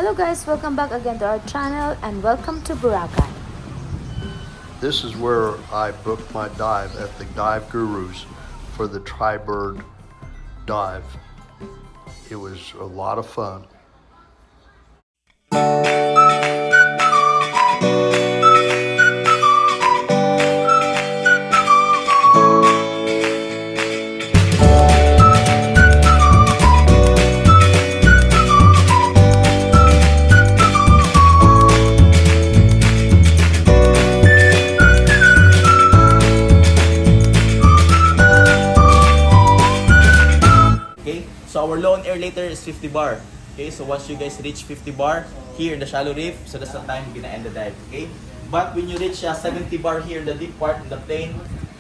Hello guys, welcome back again to our channel and welcome to Boracay. This is where I booked my dive at the Dive Gurus for the Tri-Bird dive. It was a lot of fun. Okay, so our low and air later is 50 bar. Okay, so once you guys reach 50 bar here in the shallow reef, so that's the time you're gonna end the dive. Okay, but when you reach 70 bar here in the deep part, in the plane,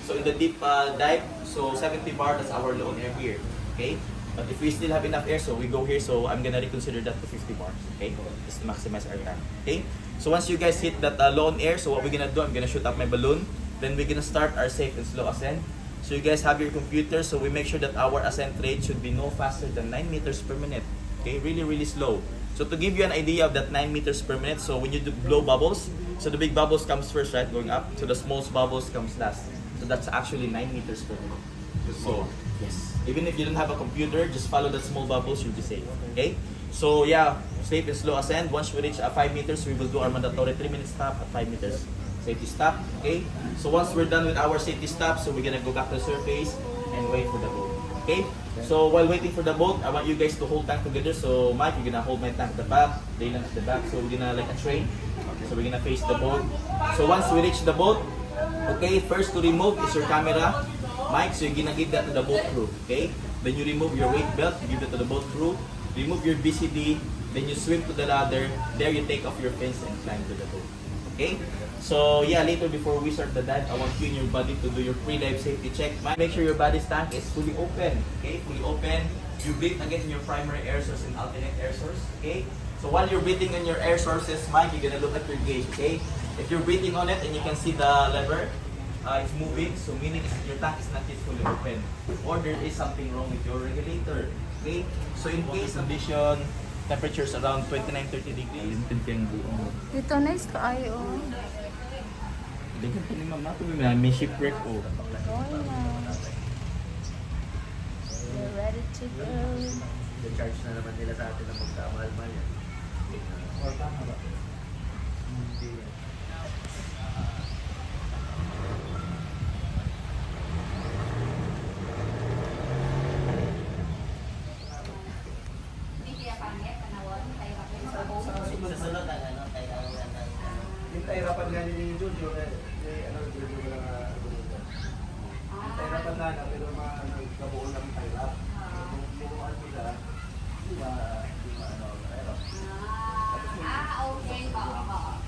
so in the deep dive, so 70 bar, that's our low and air here. Okay, but if we still have enough air, so we go here, so I'm gonna reconsider that to 50 bars. Okay, just to maximize our time. Okay, so once you guys hit that low and air, so what we're gonna do, I'm gonna shoot up my balloon, then we're gonna start our safe and slow ascent. So you guys have your computer, so we make sure that our ascent rate should be no faster than 9 meters per minute. Okay, really slow. So to give you an idea of that 9 meters per minute, so when you do blow bubbles, so the big bubbles comes first, right, going up, so the small bubbles comes last. So that's actually 9 meters per minute. So, yes, even if you don't have a computer, just follow the small bubbles, you'll be safe. Okay? So yeah, safe and slow ascent. Once we reach 5 meters, we will do our mandatory 3-minute stop at 5 meters. Safety stop, okay? So once we're done with our safety stop, so we're gonna go back to the surface and wait for the boat, okay? So while waiting for the boat, I want you guys to hold tank together. So Mike, you're gonna hold my tank at the back, Daylan at the back. So we're gonna like a train. So we're gonna face the boat. So once we reach the boat, okay, first to remove is your camera. Mike, so you're gonna give that to the boat crew, okay? Then you remove your weight belt, give it to the boat crew. Remove your BCD, then you swim to the ladder. There you take off your fins and climb to the boat, okay? So yeah, later before we start the dive, I want you and your body to do your pre-dive safety check. Make sure your body's tank is fully open, okay? Fully open. You breathe again in your primary air source and alternate air source, okay? So while you're breathing in your air sources, Mike, you're gonna look at your gauge, okay? If you're breathing on it and you can see the lever, it's moving, so meaning your tank is not yet fully open. Or there is something wrong with your regulator, okay? So in case condition, temperatures around 29-30 degrees. Dito nice kaayo. Dagan pa ni mama ko may shipwreck o. Going na. We're ready to go. The-charge na naman nila sa atin na magkamahal-mahal yan. Or tama ba? Hindi yan. Susunod ang ano, tayo Yung kahirapan nga nila yung Jojo, ano, Jojo ko lang yung kahirapan na na, pero kabuo lang yung kahirap. Kung kinuhaan nila, di ba, ano, kahirap. okay. Oo.